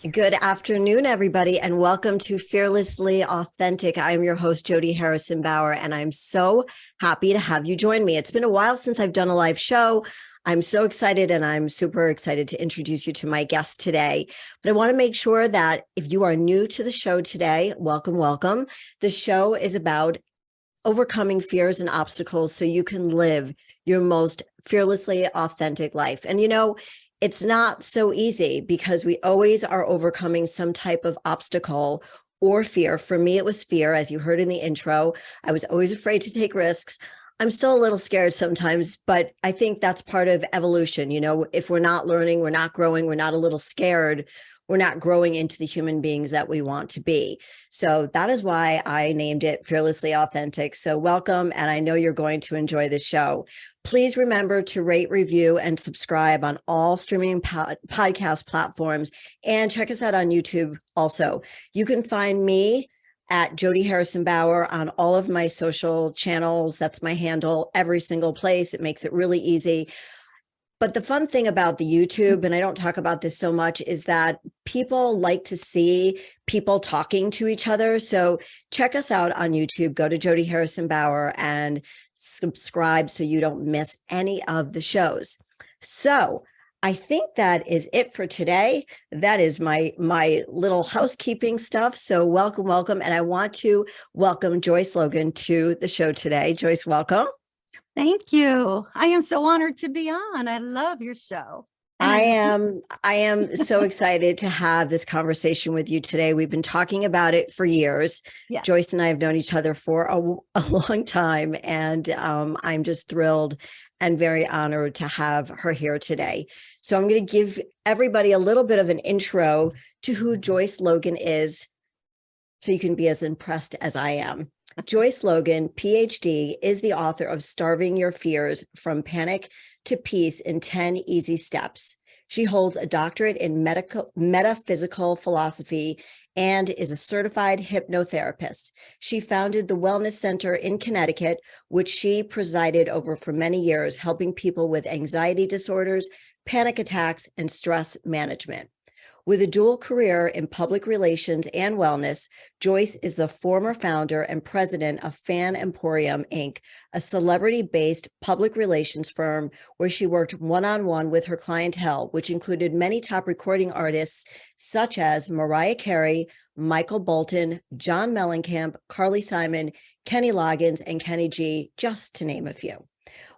Good afternoon, everybody, and welcome to Fearlessly Authentic. I'm your host, Jody Harrison Bauer, and I'm so happy to have you join me. It's been a while since I've done a live show. I'm so excited, and I'm super excited to introduce you to my guest today. But I want to make sure that if you are new to the show today, welcome, welcome. The show is about overcoming fears and obstacles so you can live your most fearlessly authentic life. And it's not so easy because we always are overcoming some type of obstacle or fear. For me, it was fear. As you heard in the intro, I was always afraid to take risks. I'm still a little scared sometimes, but I think that's part of evolution. If we're not learning, we're not growing, we're not a little scared, we're not growing into the human beings that we want to be. So that is why I named it Fearlessly Authentic. So welcome, and I know you're going to enjoy the show. Please remember to rate, review, and subscribe on all streaming podcast platforms, and check us out on YouTube also. You can find me at Jody Harrison Bauer on all of my social channels. That's my handle, every single place. It makes it really easy. But the fun thing about the YouTube, and I don't talk about this so much, is that people like to see people talking to each other. So check us out on YouTube. Go to Jody Harrison Bauer and subscribe so you don't miss any of the shows. So I think that is it for today. That is my little housekeeping stuff. So welcome, welcome. And I want to welcome Joyce Logan to the show today. Joyce, welcome. Thank you. I am so honored to be on. I love your show. I am so excited to have this conversation with you today. We've been talking about it for years. Yeah. Joyce and I have known each other for a long time, and I'm just thrilled and very honored to have her here today. So I'm going to give everybody a little bit of an intro to who Joyce Logan is, so you can be as impressed as I am. Joyce Logan, Ph.D., is the author of Starving Your Fears: From Panic to Peace in 10 Easy Steps. She holds a doctorate in metaphysical philosophy and is a certified hypnotherapist. She founded the Wellness Center in Connecticut, which she presided over for many years, helping people with anxiety disorders, panic attacks, and stress management. With a dual career in public relations and wellness, Joyce is the former founder and president of Fan Emporium, Inc., a celebrity-based public relations firm where she worked one-on-one with her clientele, which included many top recording artists such as Mariah Carey, Michael Bolton, John Mellencamp, Carly Simon, Kenny Loggins, and Kenny G, just to name a few.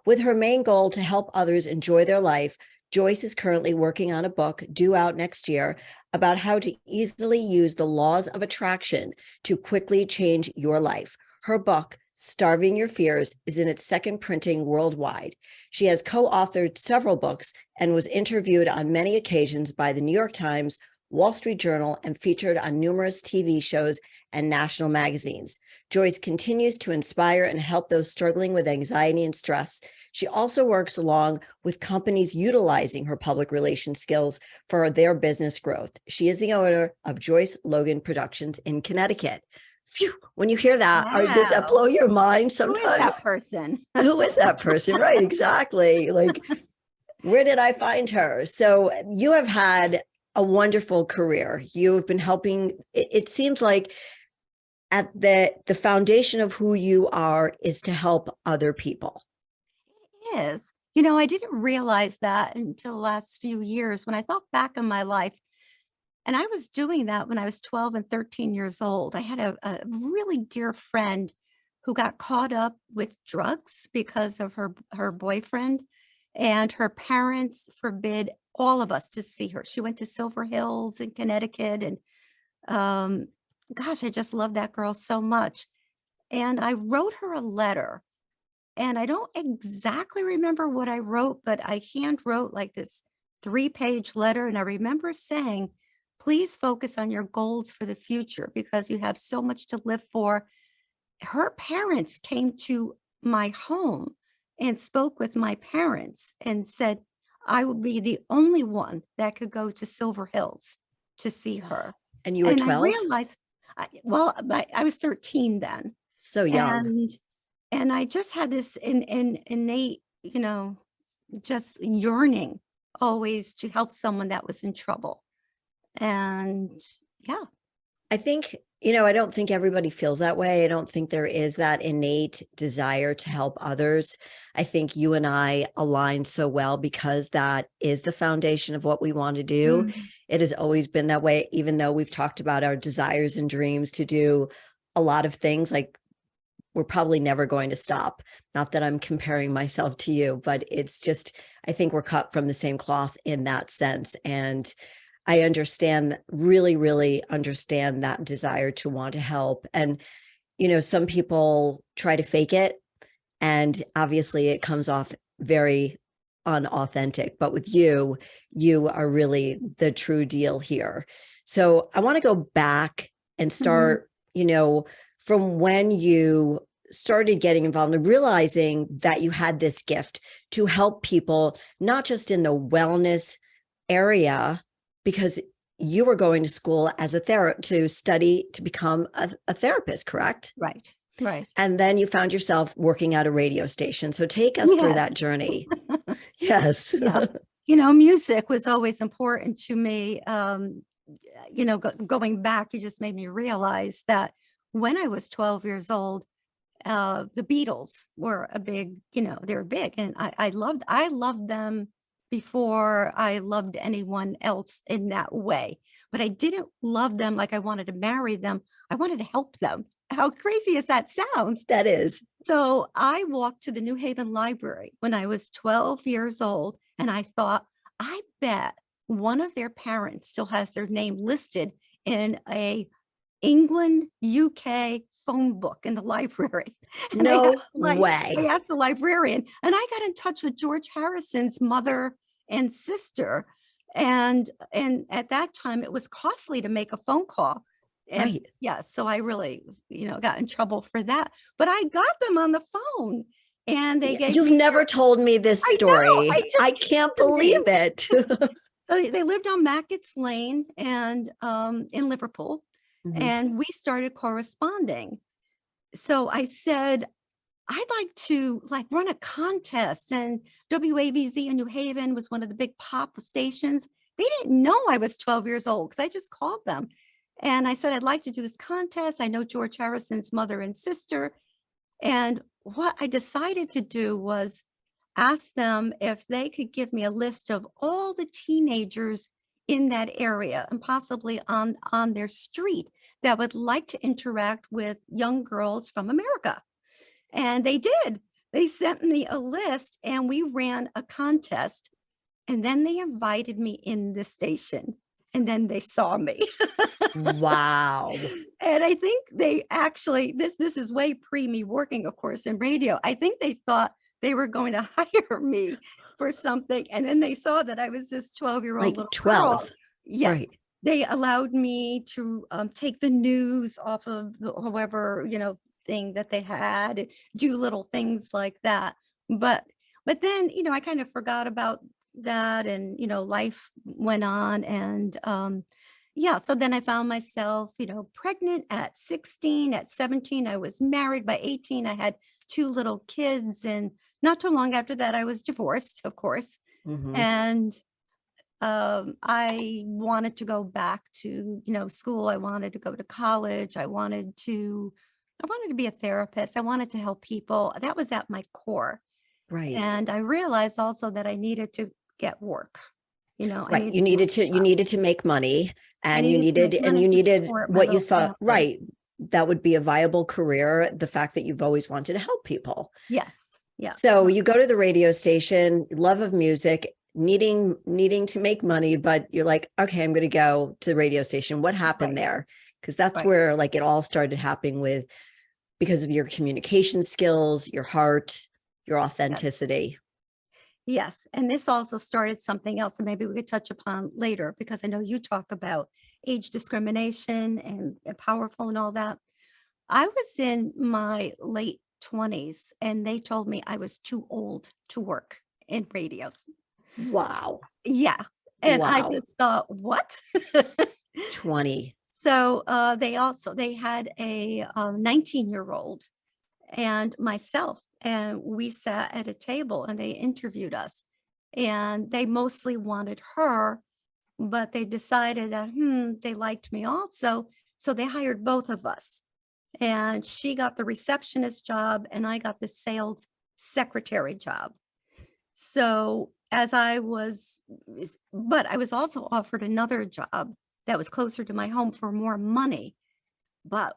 With her main goal to help others enjoy their life, Joyce is currently working on a book due out next year about how to easily use the laws of attraction to quickly change your life. Her book, Starving Your Fears, is in its second printing worldwide. She has co-authored several books and was interviewed on many occasions by the New York Times, Wall Street Journal, and featured on numerous TV shows and national magazines. Joyce continues to inspire and help those struggling with anxiety and stress. She also works along with companies utilizing her public relations skills for their business growth. She is the owner of Joyce Logan Productions in Connecticut. Phew, when you hear that, Wow. does that blow your mind sometimes? Who is that person? Who is that person? Right, exactly. Like, where did I find her? So you have had a wonderful career. You have been helping. It seems like at the foundation of who you are is to help other people. It is. I didn't realize that until the last few years when I thought back on my life. And I was doing that when I was 12 and 13 years old. I had a really dear friend who got caught up with drugs because of her boyfriend, and her parents forbid all of us to see her. She went to Silver Hills in Connecticut, and gosh, I just love that girl so much. And I wrote her a letter, and I don't exactly remember what I wrote, but I hand wrote like this 3-page letter. And I remember saying, please focus on your goals for the future because you have so much to live for. Her parents came to my home and spoke with my parents and said I would be the only one that could go to Silver Hills to see her. And you were 12? I realized, I was 13 then. So young. And I just had this innate, just yearning always to help someone that was in trouble. And yeah. I think, I don't think everybody feels that way. I don't think there is that innate desire to help others. I think you and I align so well because that is the foundation of what we want to do. Mhm. It has always been that way, even though we've talked about our desires and dreams to do a lot of things. Like, we're probably never going to stop. Not that I'm comparing myself to you, but it's just, I think we're cut from the same cloth in that sense. And I understand, really, really understand that desire to want to help. And, some people try to fake it, and obviously it comes off very unauthentic. But with you, you are really the true deal here. So I want to go back and Mhm. start, from when you started getting involved and realizing that you had this gift to help people, not just in the wellness area, because you were going to school as a to study to become a therapist, correct? Right. Right. And then you found yourself working at a radio station. So take us through Yes. that journey. Yes. Yeah. Music was always important to me. Going back, you just made me realize that when I was 12 years old, the Beatles were a big, they were big, and I loved them before I loved anyone else in that way. But I didn't love them like I wanted to marry them. I wanted to help them. How crazy as that sounds. That is. So I walked to the New Haven Library when I was 12 years old, and I thought, I bet one of their parents still has their name listed in a England, UK phone book in the library. And No I way. asked the librarian, and I got in touch with George Harrison's mother and sister. And at that time it was costly to make a phone call. And Right. yeah, so I really, got in trouble for that. But I got them on the phone, and they Yeah, gave you've me never told me this I know, story. I just can't came to me. believe it. So they lived on Mackett's Lane and in Liverpool, Mhm. and we started corresponding. So I said, I'd like to run a contest, and WABZ in New Haven was one of the big pop stations. They didn't know I was 12 years old because I just called them. And I said, I'd like to do this contest. I know George Harrison's mother and sister. And what I decided to do was ask them if they could give me a list of all the teenagers in that area and possibly on their street that would like to interact with young girls from America. And they did. They sent me a list, and we ran a contest, and then they invited me in the station, and then they saw me. Wow. And I think they actually, this is way pre me working, of course, in radio. I think they thought they were going to hire me for something. And then they saw that I was this 12-year-old Like little girl. 12. Yes. Right. They allowed me to take the news off of however, thing that they had, do little things like that. But then, I kind of forgot about that, and, life went on. And yeah, so then I found myself, pregnant at 16. At 17, I was married. By 18, I had two little kids. And not too long after that, I was divorced, of course. Mhm. And I wanted to go back to, school. I wanted to go to college. I wanted to be a therapist. I wanted to help people. That was at my core. Right. And I realized also that I needed to get work. I Right. needed to have a You job. needed to make money, I and needed to make money you to needed support my what you little thought, family. right. That would be a viable career. The fact that you've always wanted to help people. Yes. Yes. So you go to the radio station, love of music, needing to make money, but you're like, okay, I'm going to go to the radio station. What happened Right. there? Because that's Right. where it all started happening with, because of your communication skills, your heart, your Yes. authenticity. Yes. And this also started something else, and maybe we could touch upon later, because I know you talk about age discrimination and powerful and all that. I was in my late 20s, and they told me I was too old to work in radios. Wow. Yeah. And I Wow. just thought, what? 20. So they had a 19-year-old and myself, and we sat at a table and they interviewed us. And they mostly wanted her, but they decided that, they liked me also. So they hired both of us. And she got the receptionist job and I got the sales secretary job. So but I was also offered another job that was closer to my home for more money. But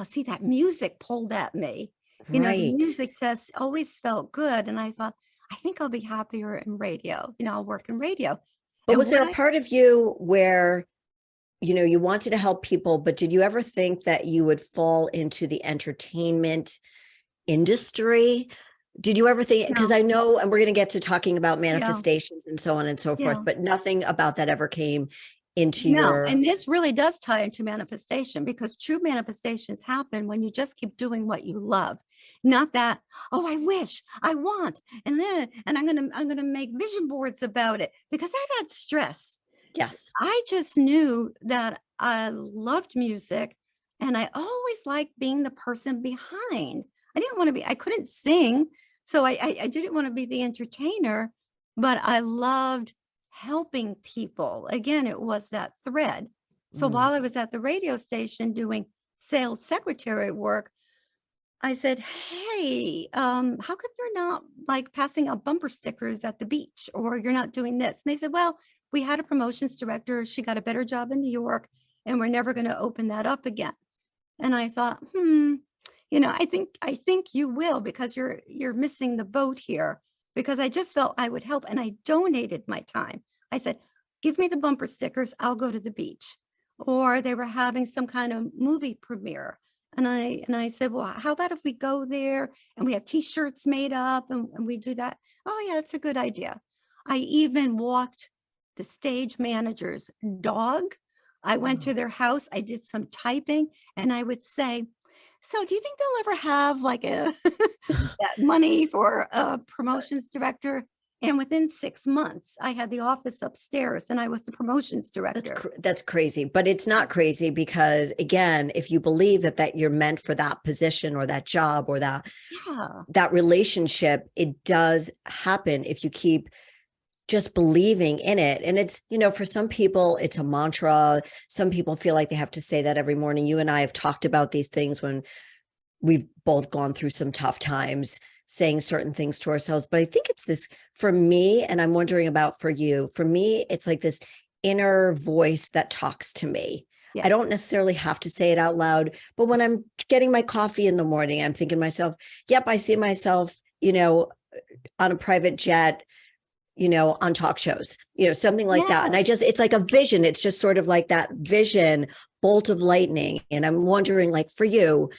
see, that music pulled at me. The Right. music just always felt good. And I thought, I think I'll be happier in radio. I'll work in radio. But And was there a part of you where, you wanted to help people, but did you ever think that you would fall into the entertainment industry? Did you ever think, because No, I know, and we're going to get to talking about yeah, manifestations and so on and so forth, yeah. but nothing about that ever came into No, your, and this really does tie into manifestation, because true manifestations happen when you just keep doing what you love. Not that, oh, I wish, I want, and I'm gonna make vision boards about it, because that adds stress. yes. I just knew that I loved music and I always liked being the person behind. I couldn't sing. So I didn't want to be the entertainer, but I loved helping people. Again, it was that thread. So Mm. while I was at the radio station doing sales secretary work, I said, hey, how come you're not like passing out bumper stickers at the beach, or you're not doing this? And they said, well, we had a promotions director. She got a better job in New York, and we're never going to open that up again. And I thought, I think you will, because you're missing the boat here, because I just felt I would help, and I donated my time. I said, give me the bumper stickers, I'll go to the beach. Or they were having some kind of movie premiere. And I said, well, how about if we go there and we have t-shirts made up and we do that? Oh yeah, that's a good idea. I even walked the stage manager's dog. I went to their house, I did some typing, and I would say, so do you think they'll ever have like that money for a promotions director? And within 6 months, I had the office upstairs and I was the promotions director. That's crazy, but it's not crazy, because again, if you believe that you're meant for that position or that job or Yeah. that relationship, it does happen if you keep just believing in it. And it's, for some people, it's a mantra. Some people feel like they have to say that every morning. You and I have talked about these things when we've both gone through some tough times, saying certain things to ourselves. But I think it's this for me, and I'm wondering about for you. For me, it's like this inner voice that talks to me. Yes. I don't necessarily have to say it out loud, but when I'm getting my coffee in the morning, I'm thinking to myself, yep, I see myself, on a private jet, on talk shows, something like that. And it's like a vision. It's just sort of like that vision, bolt of lightning. And I'm wondering, like, for you,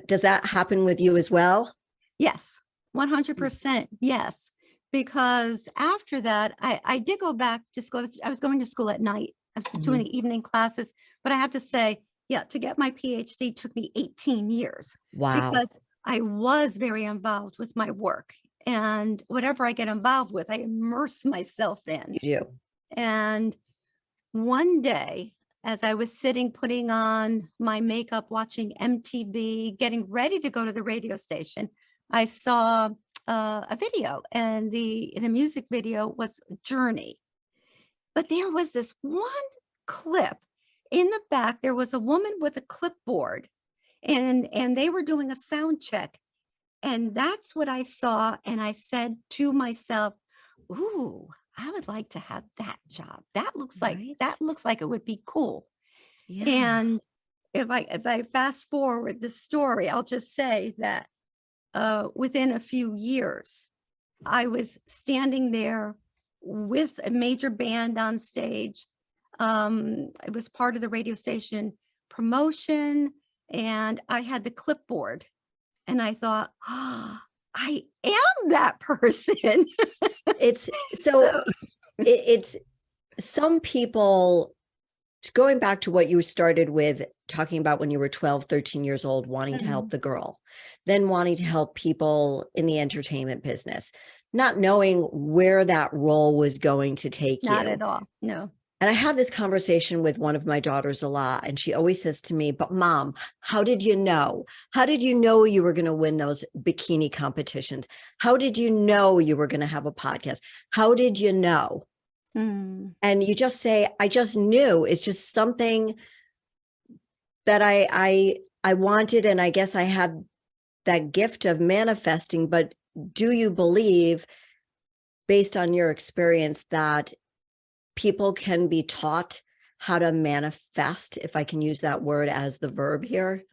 does that happen with you as well? Yes, 100%. Yes. Because after that, I did go back to school. I was going to school at night. I was doing the evening classes, but I have to say, yeah, to get my PhD took me 18 years. Wow. Because I was very involved with my work, and whatever I get involved with, I immerse myself in. You do. And one day, as I was sitting, putting on my makeup, watching MTV, getting ready to go to the radio station, I saw a video, and the music video was Journey. But there was this one clip. In the back, there was a woman with a clipboard, and they were doing a sound check. And that's what I saw. And I said to myself, ooh, I would like to have that job. That looks Right. like it would be cool. Yeah. And if I fast forward the story, I'll just say that within a few years, I was standing there with a major band on stage. It was part of the radio station promotion, and I had the clipboard. And I thought, oh, I am that person. It's it's some people, going back to what you started with, talking about when you were 12, 13 years old, wanting to help the girl, then wanting to help people in the entertainment business, not knowing where that role was going to take you. Not at all. No. And I have this conversation with one of my daughters a lot, and she always says to me, but Mom, how did you know? How did you know you were going to win those bikini competitions? How did you know you were going to have a podcast? How did you know? Mm. And you just say, I just knew. It's just something that I wanted, and I guess I had that gift of manifesting. But do you believe, based on your experience, that people can be taught how to manifest, if I can use that word as the verb here?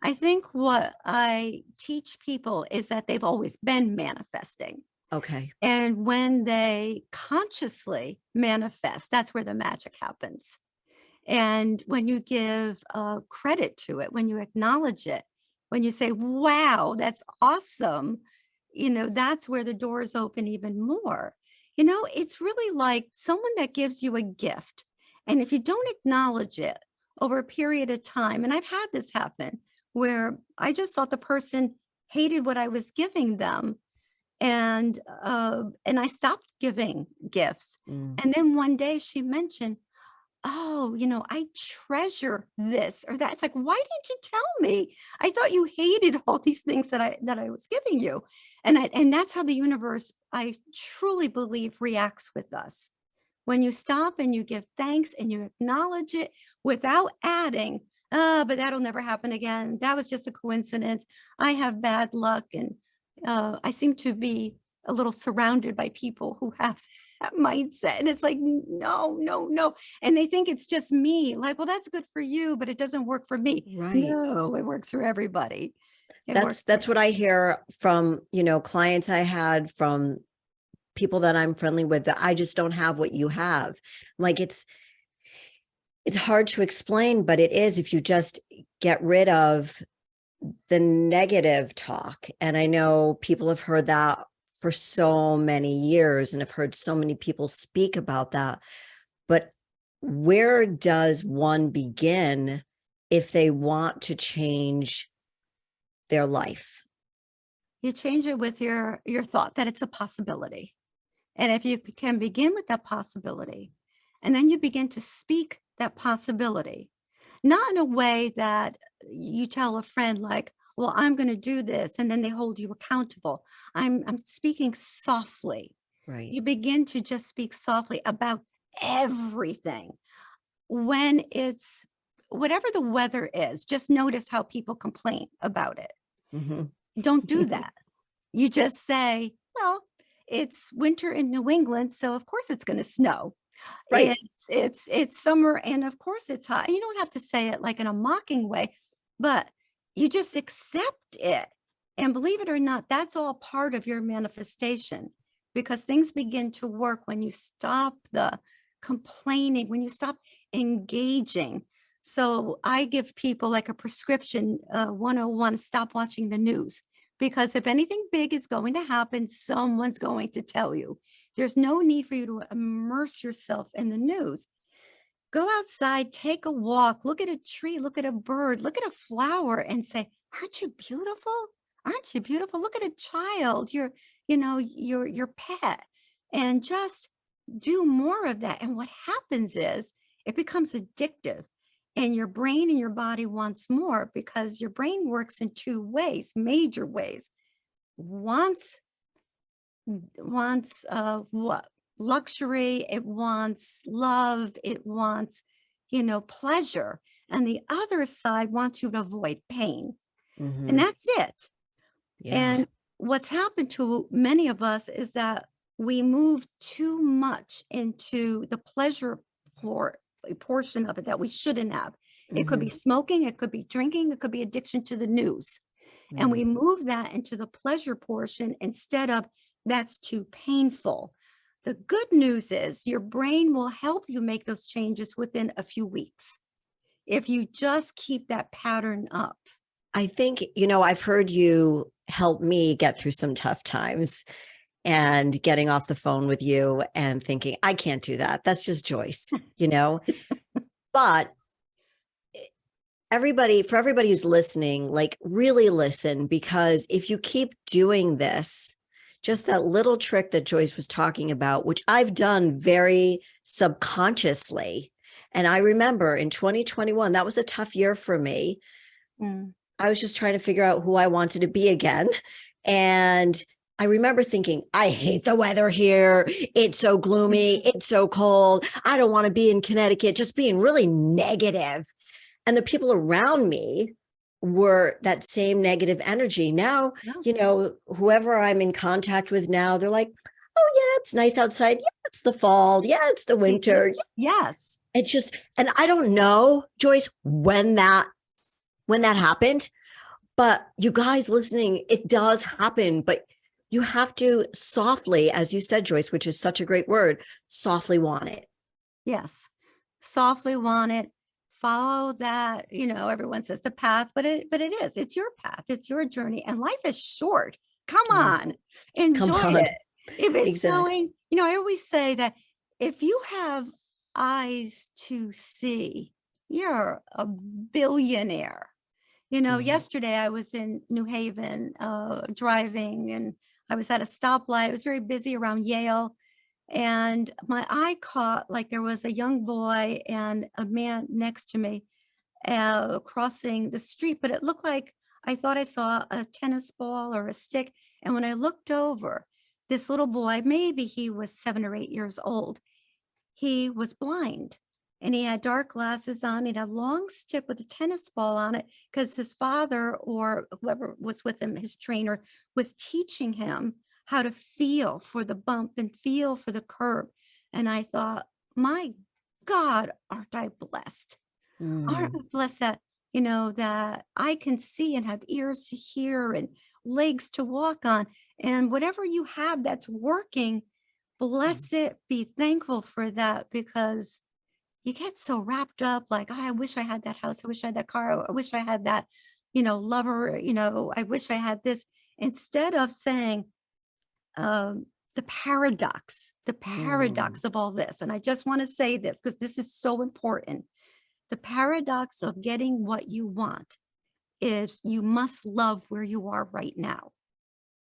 I think what I teach people is that they've always been manifesting. Okay. And when they consciously manifest, that's where the magic happens. And when you give credit to it, when you acknowledge it, when you say, wow, that's awesome, that's where the doors open even more. It's really like someone that gives you a gift. And if you don't acknowledge it over a period of time, and I've had this happen where I just thought the person hated what I was giving them, and I stopped giving gifts. Mm, And then one day she mentioned, "Oh, I treasure this or that." It's like, "Why didn't you tell me? I thought you hated all these things that I was giving you." And that's how the universe, I truly believe, reacts with us. When you stop and you give thanks and you acknowledge it without adding, but that'll never happen again. That was just a coincidence. I have bad luck. And I seem to be a little surrounded by people who have that mindset. And it's like, no, no, no. And they think it's just me. Like, well, that's good for you, but it doesn't work for me. right. No, it works for everybody. It works for That's what I hear from, clients I had, from people that I'm friendly with, that I just don't have what you have. Like, it's hard to explain, but it is, if you just get rid of the negative talk. And I know people have heard that for so many years and have heard so many people speak about that. But where does one begin if they want to change their life? You change it with your thought that it's a possibility. And if you can begin with that possibility, and then you begin to speak that possibility, not in a way that you tell a friend like, well, I'm going to do this, and then they hold you accountable. I'm speaking softly. Right. You begin to just speak softly about everything. When it's whatever the weather is, just notice how people complain about it. Mhm. Don't do that. You just say, well, it's winter in New England, so of course it's going to snow. Right. It's summer, and of course it's hot. You don't have to say it like in a mocking way, but you just accept it. And believe it or not, that's all part of your manifestation, because things begin to work when you stop the complaining, when you stop engaging. So I give people like a prescription 101: stop watching the news. Because if anything big is going to happen, someone's going to tell you. There's no need for you to immerse yourself in the news. Go outside, take a walk, look at a tree, look at a bird, look at a flower and say, "Aren't you beautiful? Aren't you beautiful? Look at a child, your pet." And just do more of that. And what happens is it becomes addictive, and your brain and your body wants more, because your brain works in two ways, major ways. Wants what? Luxury, it wants love, it wants, pleasure. And the other side wants you to avoid pain. And Mhm. that's it. Yeah. And what's happened to many of us is that we move too much into the pleasure por- portion of it that we shouldn't have. It could be Mhm. smoking, it could be drinking, it could be addiction to the news. And Mm. we move that into the pleasure portion instead of, that's too painful. The good news is your brain will help you make those changes within a few weeks if you just keep that pattern up. I think, I've heard you help me get through some tough times, and getting off the phone with you and thinking, I can't do that. That's just Joyce, But for everybody who's listening, like, really listen, because if you keep doing this, just that little trick that Joyce was talking about, which I've done very subconsciously. And I remember in 2021, that was a tough year for me. Mm. I was just trying to figure out who I wanted to be again. And I remember thinking, I hate the weather here. It's so gloomy. It's so cold. I don't want to be in Connecticut, just being really negative. And the people around me were that same negative energy. Now, whoever I'm in contact with now, they're like, oh, yeah, it's nice outside. Yeah, it's the fall. Yeah, it's the winter. Yes. It's just, and I don't know, Joyce, when that happened, but you guys listening, it does happen, but you have to softly, as you said, Joyce, which is such a great word, softly want it. Yes. Softly want it. Follow that, everyone says the path, but it is, it's your path. It's your journey, and life is short. Come on, Come enjoy on. it. If it's Exactly. snowing, I always say that if you have eyes to see, you're a billionaire. Yesterday I was in New Haven, driving, and I was at a stoplight. It was very busy around Yale. And my eye caught, like, there was a young boy and a man next to me crossing the street, but it looked like I thought I saw a tennis ball or a stick. And when I looked over, this little boy, maybe he was 7 or 8 years old, he was blind, and he had dark glasses on. He had a long stick with a tennis ball on it because his father, or whoever was with him, his trainer, was teaching him how to feel for the bump and feel for the curb. And I thought, my God, aren't I blessed? Aren't I blessed that, that I can see and have ears to hear and legs to walk on, and whatever you have that's working, bless it, be thankful for that, because you get so wrapped up, like, oh, I wish I had that house. I wish I had that car. I wish I had that, lover, I wish I had this, instead of saying, the paradox of all this. And I just want to say this because this is so important. The paradox of getting what you want is you must love where you are right now.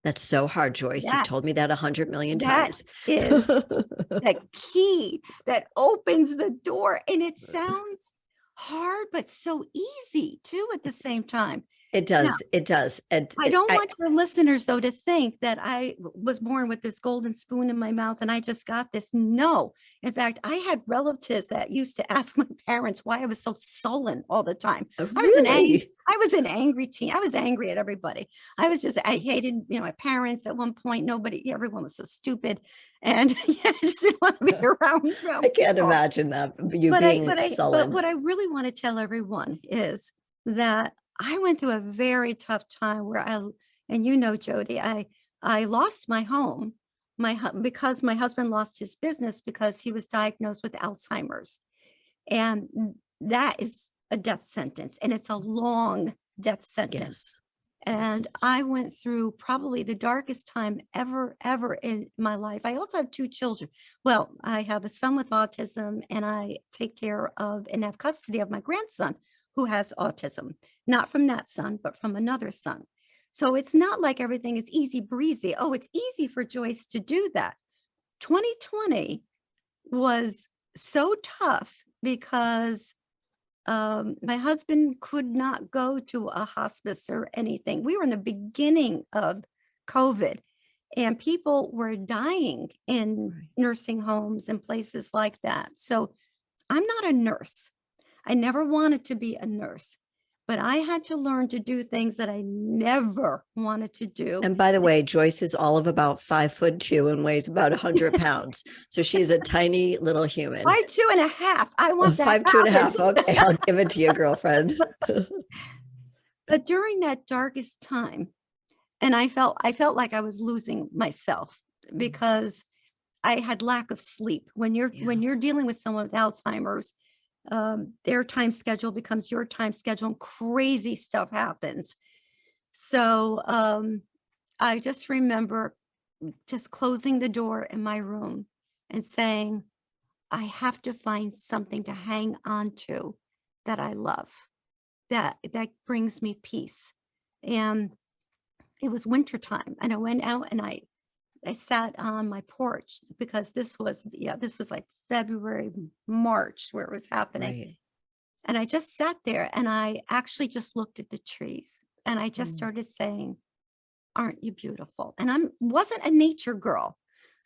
That's so hard, Joyce. You've That told me that 100 million that times. is the key that opens the door. And it sounds hard, but so easy too at the same time. It Now, does. It does. I don't want your listeners, though, to think that I was born with this golden spoon in my mouth and I just got this. No. In fact, I had relatives that used to ask my parents why I was so sullen all the time. Really? I was an angry teen. I was angry at everybody. I hated, my parents at one point. Everyone was so stupid. And I just didn't want to be around. I can't imagine that, you being sullen. But what I really want to tell everyone is that I went through a very tough time where Jody, I lost my home, because my husband lost his business because he was diagnosed with Alzheimer's. And that is a death sentence, and it's a long death sentence. Yes. And I went through probably the darkest time ever in my life. I also have 2 children. Well, I have a son with autism, and I take care of and have custody of my grandson who has autism, not from that son, but from another son. So it's not like everything is easy breezy. Oh, it's easy for Joyce to do that. 2020 was so tough because my husband could not go to a hospice or anything. We were in the beginning of COVID, and people were dying in nursing homes and places like that. So I'm not a nurse. I never wanted to be a nurse, but I had to learn to do things that I never wanted to do. And by the way, Joyce is all of about 5'2" and weighs about 100 pounds. So she's a tiny little human. 5'2.5". I want that. 5'2.5". Okay, I'll give it to you, girlfriend. But during that darkest time, and I felt like I was losing myself because I had lack of sleep. When you're dealing with someone with Alzheimer's, their time schedule becomes your time schedule, and crazy stuff happens. So I just remember just closing the door in my room and saying, I have to find something to hang on to that I love, that brings me peace. And it was wintertime, and I went out and I sat on my porch, because this was like February, March, where it was happening. Right. And I just sat there and I actually just looked at the trees, and I just started saying, aren't you beautiful? And wasn't a nature girl.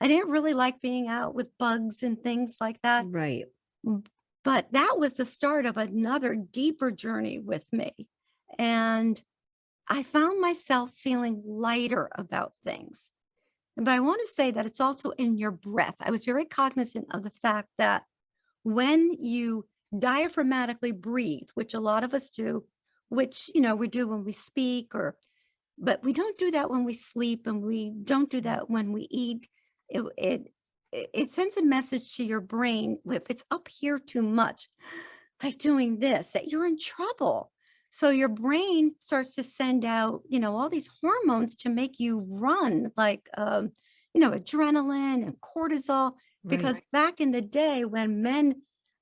I didn't really like being out with bugs and things like that. Right. Mm, But that was the start of another deeper journey with me. And I found myself feeling lighter about things. But I want to say that it's also in your breath. I was very cognizant of the fact that when you diaphragmatically breathe, which a lot of us do, which, we do when we speak, but we don't do that when we sleep, and we don't do that when we eat. It, it, it sends a message to your brain if it's up here too much, like doing this, that you're in trouble. So your brain starts to send out, all these hormones to make you run, like, adrenaline and cortisol. Right. Because back in the day when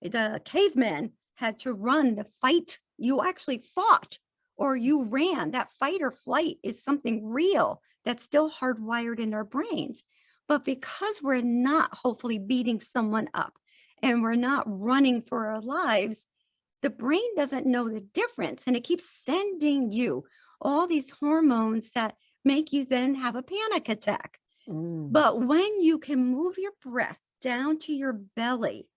the cavemen had to run to fight, you actually fought or you ran. That fight or flight is something real that's still hardwired in our brains. But because we're not hopefully beating someone up and we're not running for our lives, the brain doesn't know the difference, and it keeps sending you all these hormones that make you then have a panic attack. Mm. But when you can move your breath down to your belly,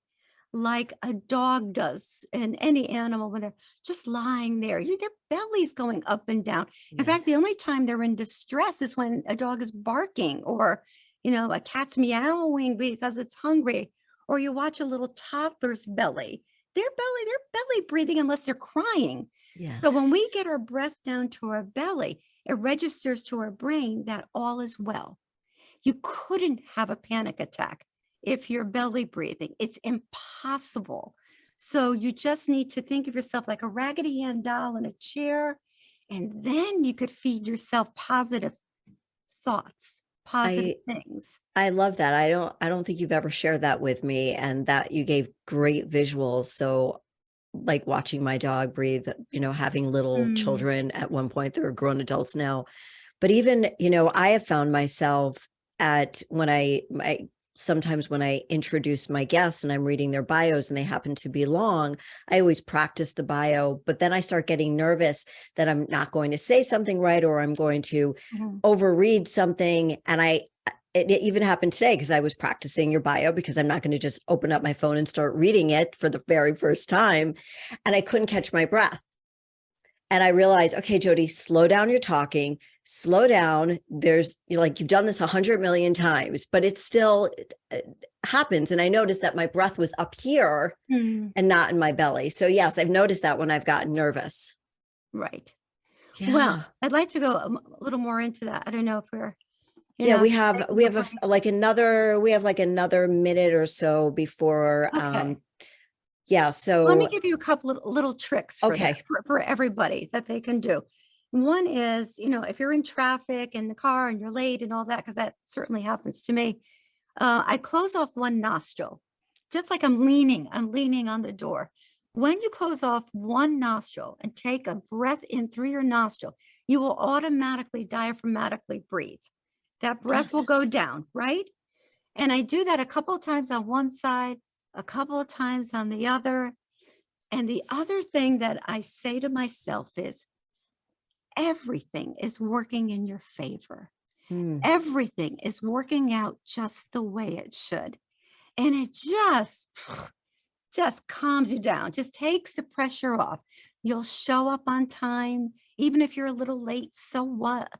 like a dog does, and any animal when they're just lying there, their belly's going up and down. In fact, the Yes. only time they're in distress is when a dog is barking, or a cat's meowing because it's hungry, or you watch a little toddler's belly. They're belly breathing unless they're crying. So when we Yes. get our breath down to our belly, it registers to our brain that all is well. You couldn't have a panic attack if you're belly breathing. It's impossible. So you just need to think of yourself like a Raggedy Ann doll in a chair, and then you could feed yourself positive thoughts, positive I things. I love that. I don't think you've ever shared that with me, and that you gave great visuals. So like watching my dog breathe, having little Mm, children at one point, they're grown adults now. But even, I have found myself at when sometimes when I introduce my guests and I'm reading their bios and they happen to be long, I always practice the bio, but then I start getting nervous that I'm not going to say something right, or I'm going to mhm. overread something. And it even happened today because I was practicing your bio, because I'm not going to just open up my phone and start reading it for the very first time. And I couldn't catch my breath. And I realized, okay, Jody, slow down your talking, slow down. You've done this 100 million times, but it still happens. And I noticed that my breath was up here Mm, and not in my belly. So yes, I've noticed that when I've gotten nervous. right. Well, Yeah. I'd like to go a little more into that. I don't know if we're, Yeah, we have taking we a have break. like another minute or so before Okay. yeah, Let me so give you a couple of little tricks for that, okay. for everybody that they can do. One is, if you're in traffic in the car and you're late and all that, because that certainly happens to me, I close off one nostril, just like I'm leaning on the door. When you close off one nostril and take a breath in through your nostril, you will automatically diaphragmatically breathe. That breath will Yes. go down, right? And I do that a couple of times on one side, a couple of times on the other. And the other thing that I say to myself is everything is working in your favor. Mm. Everything is working out just the way it should. And it just calms you down, just takes the pressure off. You'll show up on time, even if you're a little late. So what?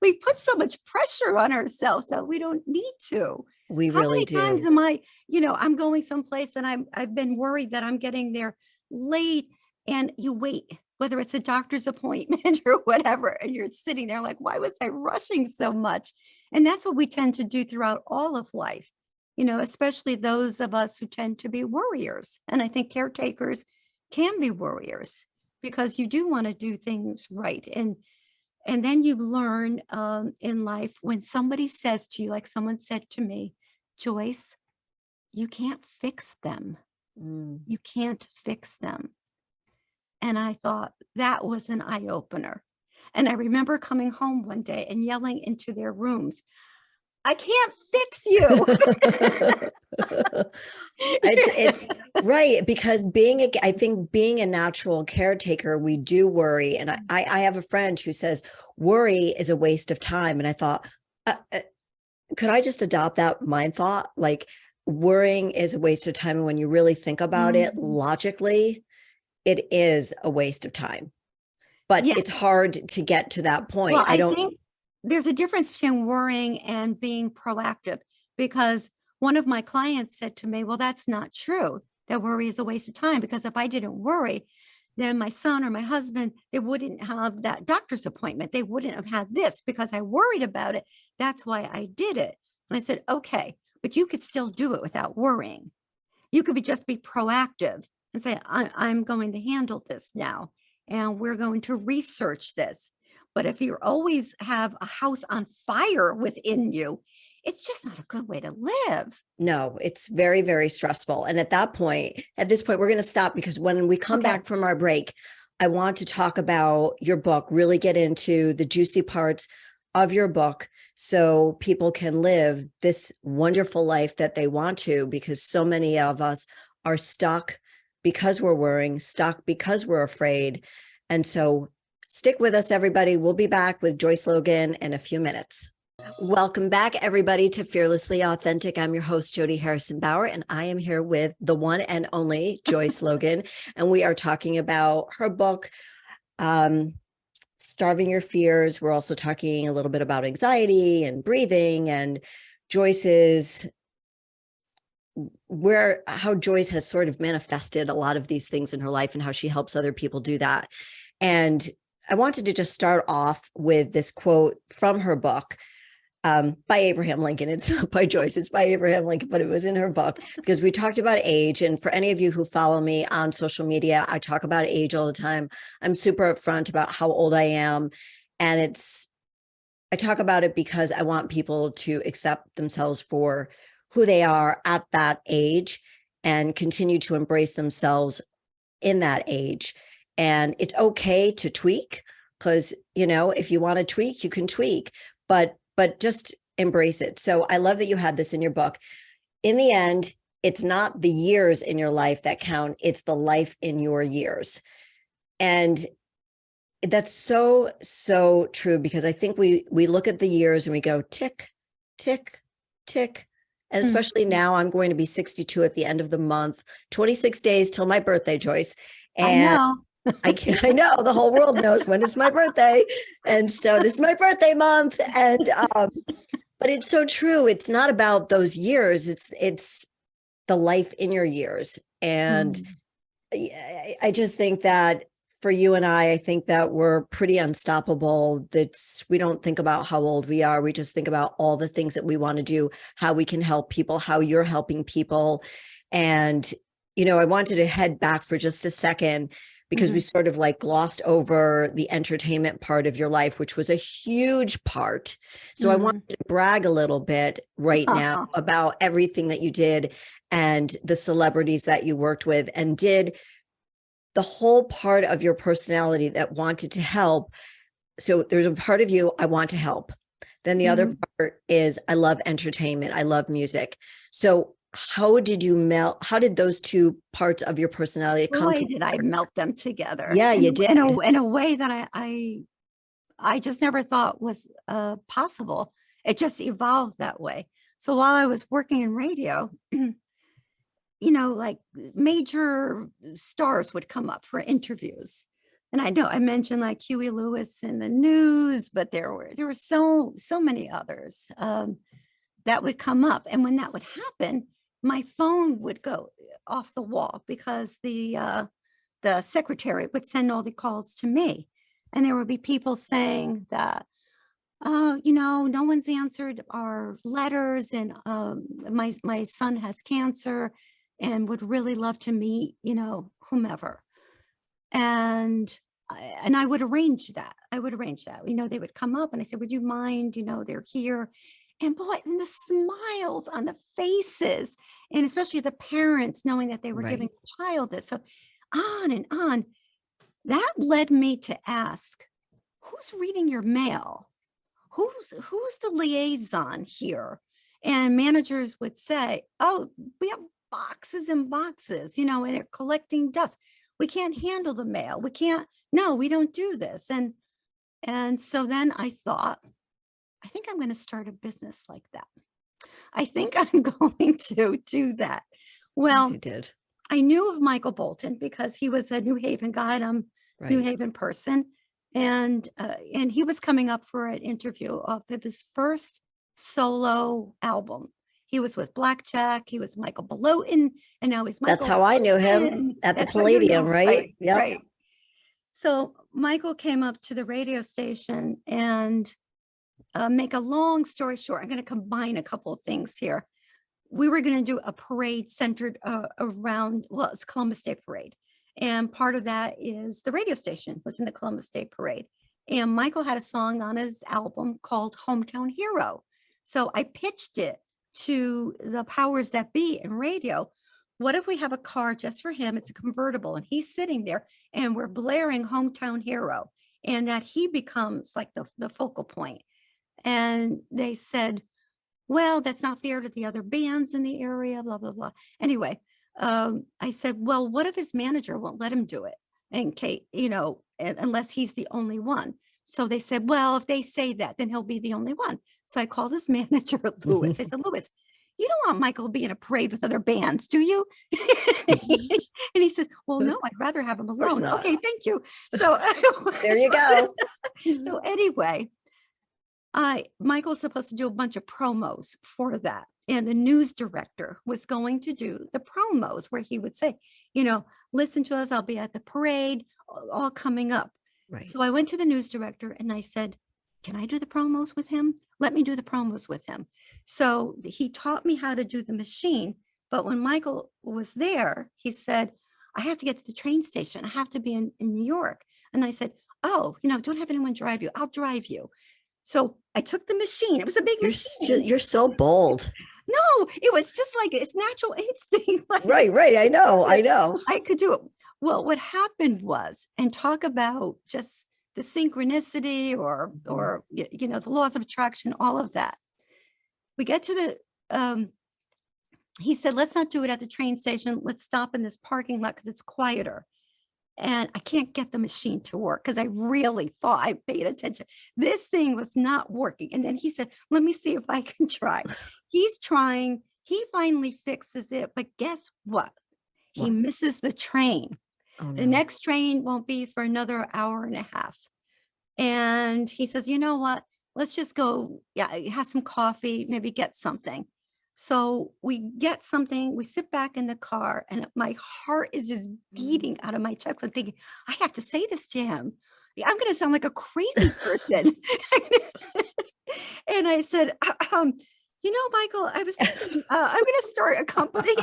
We put so much pressure on ourselves that we don't need to. We How really many times do. am I'm going someplace and I've been worried that I'm getting there late, and you wait, whether it's a doctor's appointment or whatever, and you're sitting there like, why was I rushing so much? And that's what we tend to do throughout all of life, especially those of us who tend to be worriers. And I think caretakers can be worriers because you do want to do things right. And then you learn in life when somebody says to you, like someone said to me, Joyce, you can't fix them. Mm. You can't fix them. And I thought that was an eye opener. And I remember coming home one day and yelling into their rooms, I can't fix you. It's right, because I think being a natural caretaker, we do worry. And I have a friend who says worry is a waste of time. And I thought, could I just adopt that mind thought? Like, worrying is a waste of time. And when you really think about it logically, it is a waste of time. But Yeah. it's hard to get to that point. Well, I think there's a difference between worrying and being proactive, because one of my clients said to me, well, that's not true. That worry is a waste of time, because if I didn't worry, then my son or my husband, they wouldn't have that doctor's appointment. They wouldn't have had this because I worried about it. That's why I did it. And I said, okay, but you could still do it without worrying. You could just be proactive and say, I'm going to handle this now, and we're going to research this. But if you always have a house on fire within you, it's just not a good way to live. No, it's very, very stressful. And at this point, we're going to stop, because when we come back from our break, I want to talk about your book, really get into the juicy parts of your book so people can live this wonderful life that they want to, because so many of us are stuck because we're worrying, stuck because we're afraid. And so stick with us, everybody. We'll be back with Joyce Logan in a few minutes. Welcome back, everybody, to Fearlessly Authentic. I'm your host, Jody Harrison Bauer, and I am here with the one and only Joyce Logan. And we are talking about her book, Starving Your Fears. We're also talking a little bit about anxiety and breathing, and how Joyce has sort of manifested a lot of these things in her life and how she helps other people do that. And I wanted to just start off with this quote from her book, by Abraham Lincoln. It's not by Joyce, it's by Abraham Lincoln, but it was in her book, because we talked about age. And for any of you who follow me on social media, I talk about age all the time. I'm super upfront about how old I am. And I talk about it because I want people to accept themselves for who they are at that age and continue to embrace themselves in that age. And it's okay to tweak, because, if you want to tweak, you can tweak, but just embrace it. So I love that you had this in your book. In the end, it's not the years in your life that count, it's the life in your years. And that's so, so true, because I think we look at the years and we go tick, tick, tick. And especially now, I'm going to be 62 at the end of the month, 26 days till my birthday, Joyce. And I know. I know the whole world knows when it's my birthday. And so this is my birthday month. And, but it's so true. It's not about those years. It's the life in your years. And I just think that for you and I think that we're pretty unstoppable. We don't think about how old we are. We just think about all the things that we want to do, how we can help people, how you're helping people. And, I wanted to head back for just a second, because we sort of glossed over the entertainment part of your life, which was a huge part. So I wanted to brag a little bit right now about everything that you did and the celebrities that you worked with, and did the whole part of your personality that wanted to help. So there's a part of you, I want to help. Then the other part is, I love entertainment. I love music. So how did those two parts of your personality come together? Did I melt them together? Yeah, you did. In a way that I just never thought was possible. It just evolved that way. So while I was working in radio, major stars would come up for interviews. And I know I mentioned Huey Lewis in the news, but there were so many others that would come up. And when that would happen, my phone would go off the wall, because the secretary would send all the calls to me. And there would be people saying that, no one's answered our letters, and my son has cancer and would really love to meet, whomever. And I would arrange that. They would come up and I said, would you mind, they're here. And boy, and the smiles on the faces, and especially the parents knowing that they were giving the child this. So on and on. That led me to ask, who's reading your mail? who's the liaison here? And managers would say, oh, we have boxes and boxes, you know, and they're collecting dust. We can't handle the mail. We can't, no, we don't do this. And so then I thought, I think I'm going to start a business like that. I think I'm going to do that. Yes, Well, you did. I knew of Michael Bolton because he was a New Haven guy, and I'm a New Right. Haven person. And he was coming up for an interview of his first solo album. He was with Blackjack. He was Michael Bolton, and now he's Michael. That's how I knew him Bolton. at the That's how you Palladium, know, right? Yep. right. So Michael came up to the radio station, and make a long story short, I'm going to combine a couple of things here. We were going to do a parade centered around, well, it's Columbus Day Parade. And part of that is the radio station was in the Columbus Day Parade. And Michael had a song on his album called Hometown Hero. So I pitched it to the powers that be in radio. What if we have a car just for him? It's a convertible, and he's sitting there, and we're blaring Hometown Hero, and that he becomes like the focal point. And they said, well, that's not fair to the other bands in the area, blah, blah, blah. Anyway, I said, well, what if his manager won't let him do it? And Kate, you know, unless he's the only one. So they said, well, if they say that, then he'll be the only one. So I called his manager, Lewis. I said, Lewis, you don't want Michael to be in a parade with other bands, do you? And he says, well, no, I'd rather have him alone. Okay, thank you. So there you go. So anyway, Michael's supposed to do a bunch of promos for that. And the news director was going to do the promos where he would say, you know, listen to us, I'll be at the parade, all coming up. Right. So I went to the news director and I said, can I do the promos with him? Let me do the promos with him. So he taught me how to do the machine. But when Michael was there, he said, I have to get to the train station. I have to be in New York. And I said, oh, you know, don't have anyone drive you. I'll drive you. So I took the machine. It was a big machine. You're so bold. No, it was just like it's natural instinct. Like, right. I know. I could do it. Well, what happened was, and talk about just the synchronicity or you know, the laws of attraction, all of that. We get to the, he said, let's not do it at the train station. Let's stop in this parking lot because it's quieter. And I can't get the machine to work because I really thought I paid attention. This thing was not working. And then he said, let me see if I can try. He's trying. He finally fixes it. But guess what? He misses the train. Oh, no. The next train won't be for another hour and a half. And he says, you know what? Let's just go, have some coffee, maybe get something. So we get something, we sit back in the car, and my heart is just beating out of my chest. I'm thinking, I have to say this to him. I'm going to sound like a crazy person. And I said, you know, Michael, I was thinking, I'm going to start a company.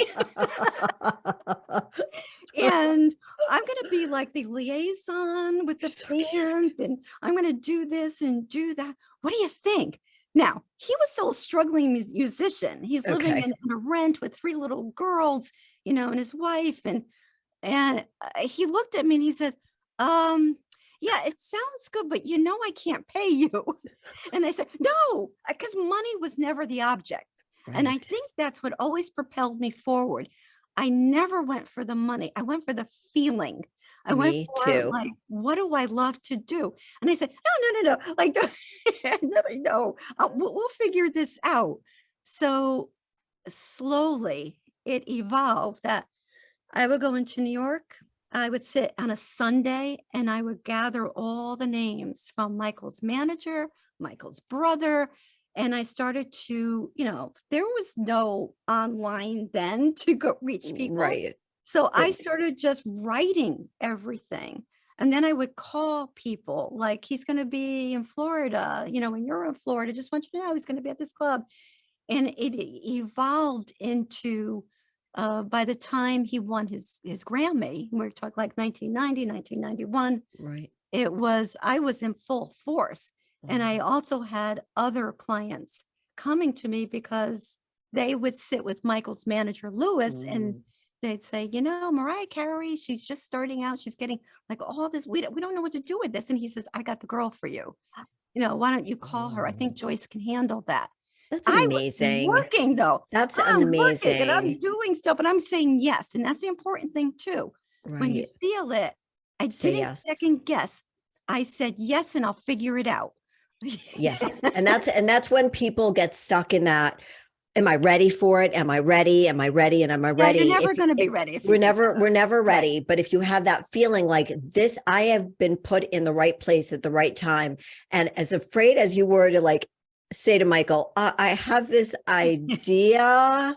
And I'm going to be like the liaison with the fans, and I'm going to do this and do that. What do you think? Now, he was still a struggling musician. He's living in a rent with 3 little girls, you know, and his wife. And he looked at me and he said, yeah, it sounds good, but you know, I can't pay you. And I said, no, because money was never the object. Right. And I think that's what always propelled me forward. I never went for the money. I went for the feeling. I went for like, what do I love to do? And I said, no. Like, no, we'll figure this out. So slowly it evolved that I would go into New York. I would sit on a Sunday and I would gather all the names from Michael's manager, Michael's brother. And I started to, you know, there was no online then to go reach people. Right. So I started just writing everything. And then I would call people like, he's going to be in Florida, you know, when you're in Florida, just want you to know he's going to be at this club. And it evolved into, by the time he won his Grammy, we're talking like 1990, 1991. Right. I was in full force. And I also had other clients coming to me because they would sit with Michael's manager, Lewis, and they'd say, you know, Mariah Carey, she's just starting out. She's getting like all this. We don't know what to do with this. And he says, I got the girl for you. why don't you call her? I think Joyce can handle that. That's I was amazing. working though. That's I'm working and I'm amazing. doing stuff and I'm saying yes. And that's the important thing too. When you Right. feel it, I Say didn't yes. second guess. I said yes, and I'll figure it out. Yeah. And that's when people get stuck in that. Am I ready for it? Am I ready? Am I ready? And am I Yeah, you're ready? never going to be If ready if you think we're never right. ready. But if you have that feeling like this, I have been put in the right place at the right time. And as afraid as you were to like say to Michael, I have this idea.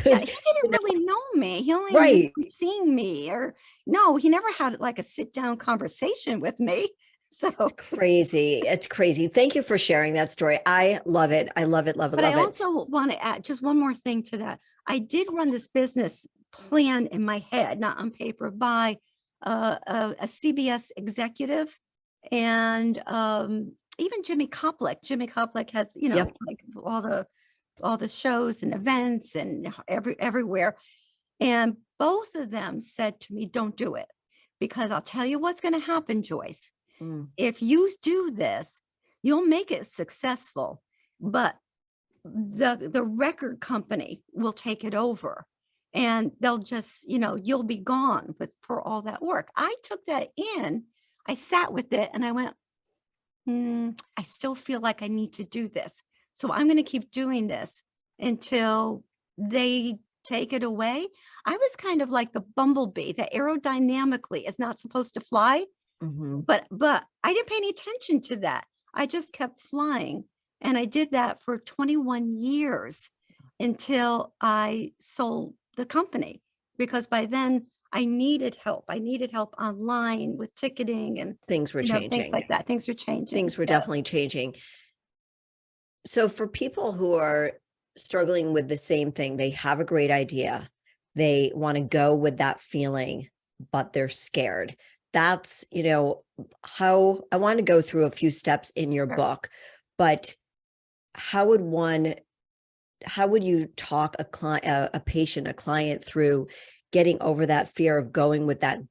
Yeah, he didn't really know me. He only knew Right. from seeing me, or no, he never had like a sit down conversation with me. So, Crazy. It's crazy. Thank you for sharing that story. I love it. I love it. Love it. but I Love it. also want to add just one more thing to that. I did run this business plan in my head, not on paper, by a CBS executive and even Jimmy Koplik. Jimmy Koplik has, Yep. like all the shows and events and everywhere. And both of them said to me, don't do it, because I'll tell you what's going to happen, Joyce. Mm, If you do this, you'll make it successful, but the record company will take it over and they'll just, you'll be gone for all that work. I took that in, I sat with it and I went, I still feel like I need to do this. So I'm going to keep doing this until they take it away. I was kind of like the bumblebee that aerodynamically is not supposed to fly, mhm. but I didn't pay any attention to that. I just kept flying. And I did that for 21 years until I sold the company, because by then I needed help. I needed help online with ticketing and, Things were things changing. like that. Things are changing. Things were Yeah. definitely changing. So for people who are struggling with the same thing, they have a great idea. They want to go with that feeling, but they're scared. That's, how I want to go through a few steps in your Sure. book, but how would you talk a client, a patient, a client through getting over that fear of going with that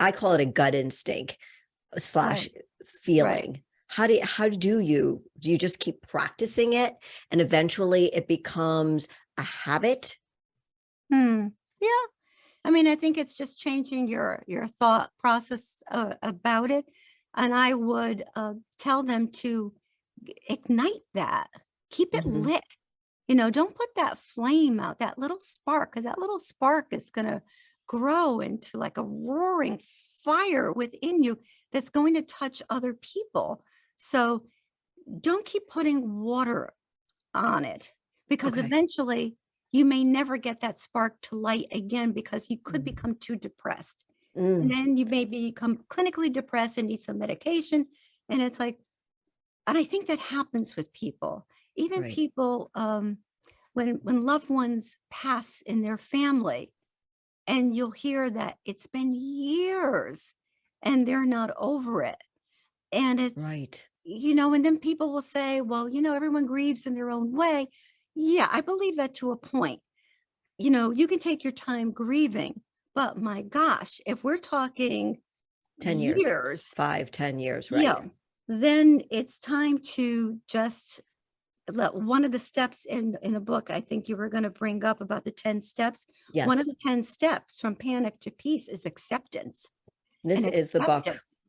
I call it a gut instinct / Right. feeling. How do you just keep practicing it and eventually it becomes a habit? Yeah. I mean, I think it's just changing your thought process about it. And I would tell them to ignite that, keep it Mhm. lit. Don't put that flame out, that little spark, because that little spark is going to grow into like a roaring fire within you that's going to touch other people. So don't keep putting water on it, because Okay. eventually you may never get that spark to light again, because you could Mm. become too depressed. And Mm. then you may become clinically depressed and need some medication. And it's like, and I think that happens with people, even Right. people, when loved ones pass in their family, and you'll hear that it's been years and they're not over it. And it's, Right. and then people will say, well, everyone grieves in their own way. Yeah, I believe that to a point. You can take your time grieving, but my gosh, if we're talking 10 years, years, 5, 10 years, right? yeah, then it's time to just let one of the steps in the book, I think you were going to bring up about the 10 steps. One of Yes. the 10 steps from panic to peace is acceptance. This And is the book, acceptance.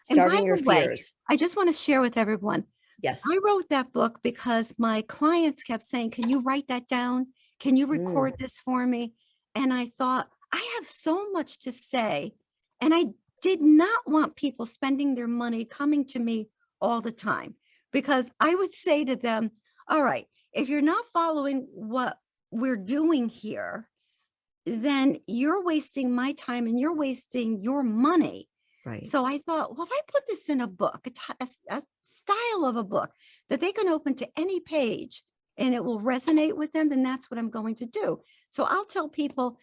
And by Starving Your the way, Fears. I just want to share with everyone, Yes. I wrote that book because my clients kept saying, can you write that down? Can you record this for me? And I thought, I have so much to say. And I did not want people spending their money coming to me all the time, because I would say to them, all right, if you're not following what we're doing here, then you're wasting my time and you're wasting your money. Right. So I thought, well, if I put this in a book, a style of a book that they can open to any page and it will resonate with them, then that's what I'm going to do. So I'll tell people,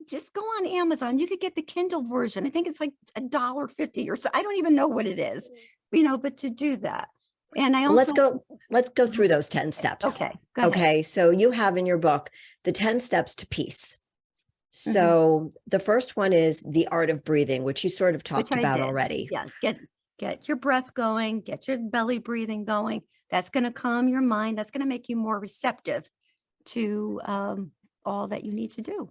just go on Amazon. You could get the Kindle version. I think it's like $1.50 or so. I don't even know what it is, but to do that. And I Well, also, let's go through those 10 steps. okay, go ahead. Okay. So you have in your book, the 10 steps to peace. So the first one is the art of breathing, which you sort of Which talked I about did. already. Yeah, get your breath going, get your belly breathing going. That's going to calm your mind. That's going to make you more receptive to all that you need to do,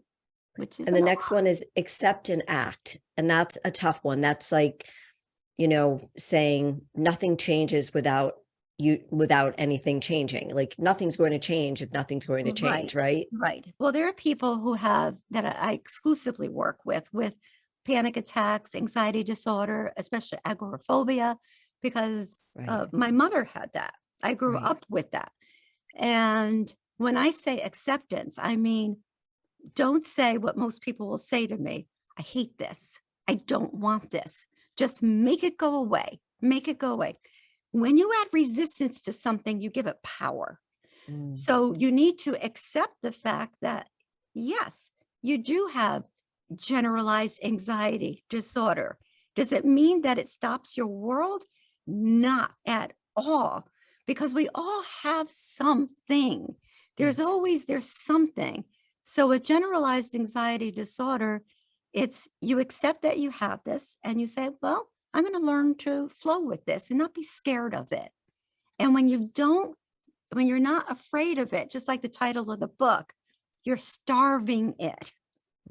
which is And the next one is accept and act. And that's a tough one. That's like, saying nothing changes without anything changing. Like nothing's going to change if nothing's going to change, right? Right. Well, there are people who have that I exclusively work with panic attacks, anxiety disorder, especially agoraphobia, because Right. my mother had that. I grew Right. up with that. And when I say acceptance, I mean, don't say what most people will say to me. I hate this. I don't want this. Just make it go away. Make it go away. When you add resistance to something, you give it power. Mm. So you need to accept the fact that, yes, you do have generalized anxiety disorder. Does it mean that it stops your world? Not at all, because we all have something. There's something. So with generalized anxiety disorder, it's you accept that you have this and you say, well, I'm going to learn to flow with this and not be scared of it. And when you're not afraid of it, just like the title of the book, you're starving it.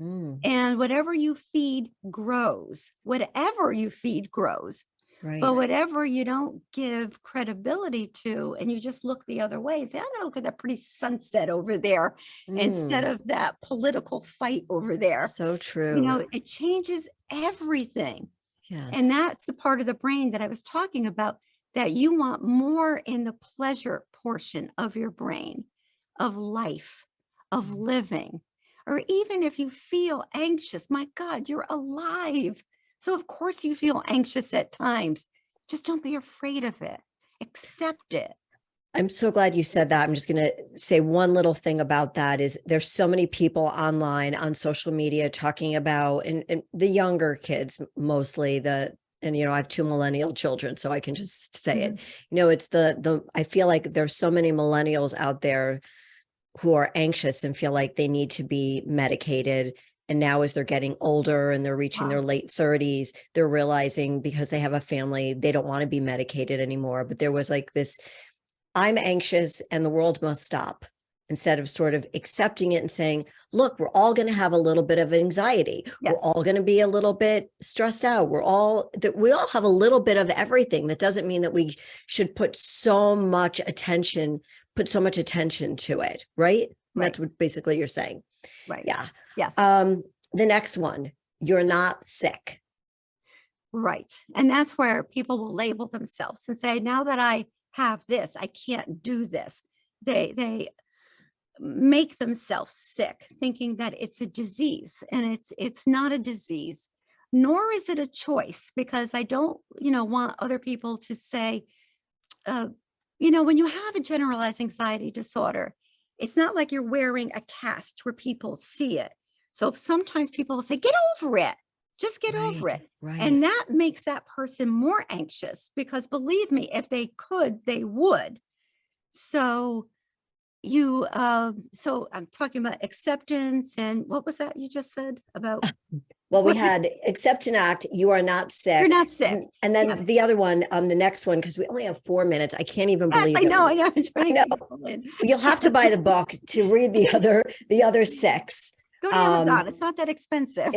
Mm. And whatever you feed grows. Whatever you feed grows. Right. But whatever you don't give credibility to, and you just look the other way, say, I'm going to look at that pretty sunset over there instead of that political fight over there. So true. It changes everything. Yes. And that's the part of the brain that I was talking about, that you want more in the pleasure portion of your brain, of life, of living. Or even if you feel anxious, my God, you're alive. So of course you feel anxious at times. Just don't be afraid of it. Accept it. I'm so glad you said that. I'm just going to say one little thing about that is there's so many people online on social media talking about, and the younger kids, mostly and I have 2 millennial children, so I can just say it, it's I feel like there's so many millennials out there who are anxious and feel like they need to be medicated. And now as they're getting older and they're reaching their late 30s, they're realizing because they have a family, they don't want to be medicated anymore. But there was like this, I'm anxious and the world must stop, instead of sort of accepting it and saying, look, we're all going to have a little bit of anxiety. Yes. We're all going to be a little bit stressed out. We all have a little bit of everything. That doesn't mean that we should put so much attention to it. Right. That's what basically you're saying. Right. Yeah. Yes. The next one, you're not sick. Right. And that's where people will label themselves and say, now that I have this, I can't do this. They make themselves sick, thinking that it's a disease, and it's not a disease, nor is it a choice, because I don't, want other people to say, when you have a generalized anxiety disorder, it's not like you're wearing a cast where people see it. So sometimes people will say, get over it. Just get over it. Right. And that makes that person more anxious, because believe me, if they could, they would. So so I'm talking about acceptance, and what was that you just said about? Well, we had accept and act. You are not sick. You're not sick. And then the other one, the next one, because we only have 4 minutes. I can't even believe it. I know. I'm trying to You'll have to buy the book to read the other 6. Go to Amazon. It's not that expensive.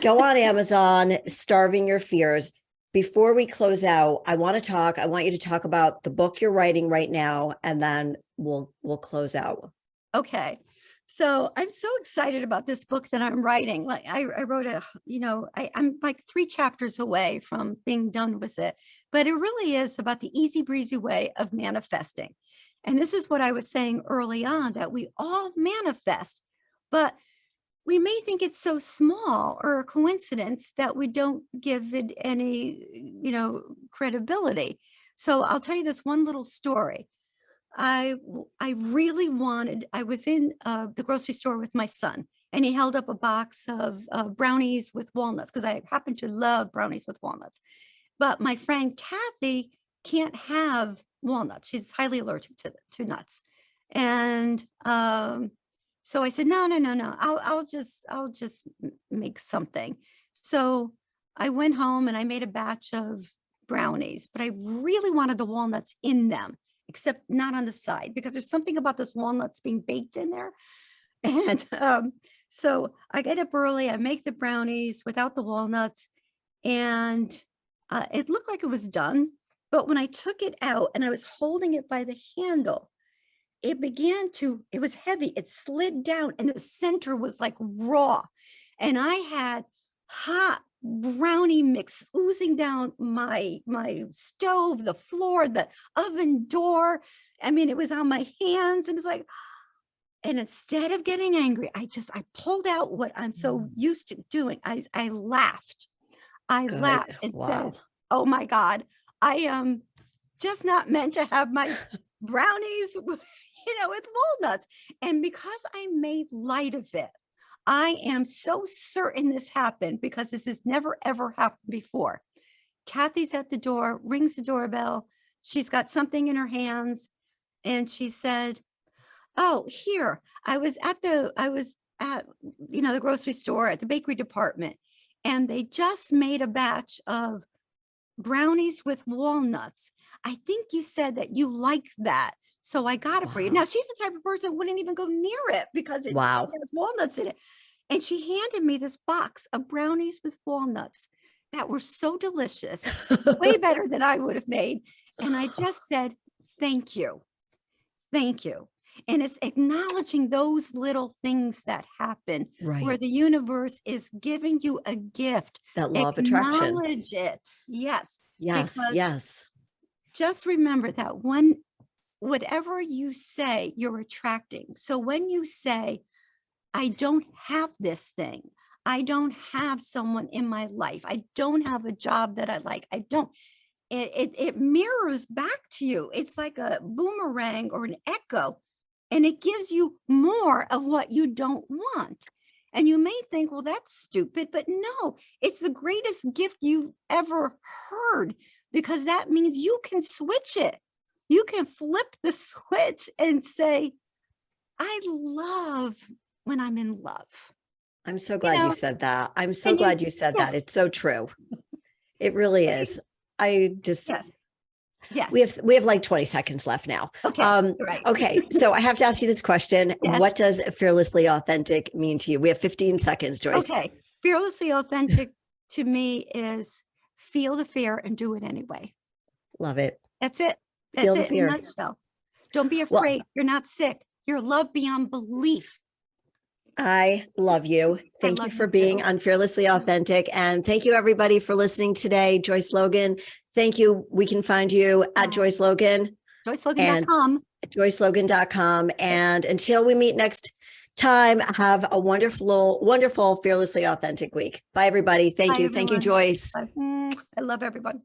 Go on Amazon, Starving Your Fears. Before we close out, I want you to talk about the book you're writing right now, and then we'll close out. Okay. So I'm so excited about this book that I'm writing. Like I wrote I'm like 3 chapters away from being done with it, but it really is about the easy breezy way of manifesting. And this is what I was saying early on, that we all manifest, but we may think it's so small or a coincidence that we don't give it any, credibility. So I'll tell you this one little story. I really wanted, I was in the grocery store with my son, and he held up a box of brownies with walnuts, because I happen to love brownies with walnuts. But my friend Kathy can't have walnuts. She's highly allergic to nuts. And so I said, no. I'll just make something. So I went home and I made a batch of brownies, but I really wanted the walnuts in them, except not on the side, because there's something about those walnuts being baked in there. And so I get up early, I make the brownies without the walnuts, and it looked like it was done. But when I took it out and I was holding it by the handle, it was heavy. It slid down and the center was like raw. And I had hot brownie mix oozing down my stove, the floor, the oven door. I mean, it was on my hands, and it's like, and instead of getting angry, I pulled out what I'm so used to doing. I laughed. I Good. laughed and said, oh my God, I am just not meant to have my brownies, with walnuts. And because I made light of it, I am so certain this happened, because this has never, ever happened before. Kathy's at the door, rings the doorbell. She's got something in her hands. And she said, oh, here, I was at the grocery store, at the bakery department, and they just made a batch of brownies with walnuts. I think you said that you like that. So I got it for you. Now, she's the type of person who wouldn't even go near it because it has walnuts in it. And she handed me this box of brownies with walnuts that were so delicious, way better than I would have made. And I just said, thank you. Thank you. And it's acknowledging those little things that happen, where the universe is giving you a gift. That law of attraction. Acknowledge it. Yes. Yes. Yes. Just remember that whatever you say, you're attracting. So when you say, I don't have this thing, I don't have someone in my life, I don't have a job that I like, it mirrors back to you. It's like a boomerang or an echo, and it gives you more of what you don't want. And you may think, well, that's stupid, but no, it's the greatest gift you've ever heard, because that means you can switch it. You can flip the switch and say, I love when I'm in love. I'm so glad you said that. I'm so glad you said that. It's so true. It really is. I just, yes. We have like 20 seconds left now. Okay. Right. Okay. So I have to ask you this question. Yes. What does fearlessly authentic mean to you? We have 15 seconds, Joyce. Okay. Fearlessly authentic to me is feel the fear and do it anyway. Love it. That's it. That's Feel it the fear. in a nutshell. Don't be afraid. Well, you're not sick. You're loved beyond belief. I love you. Thank you for being on Fearlessly Authentic. And thank you, everybody, for listening today. Joyce Logan, thank you. We can find you at Joyce Logan. JoyceLogan.com. JoyceLogan.com. And until we meet next time, have a wonderful, wonderful Fearlessly Authentic week. Bye, everybody. Thank you. Everyone. Thank you, Joyce. Bye. I love everyone.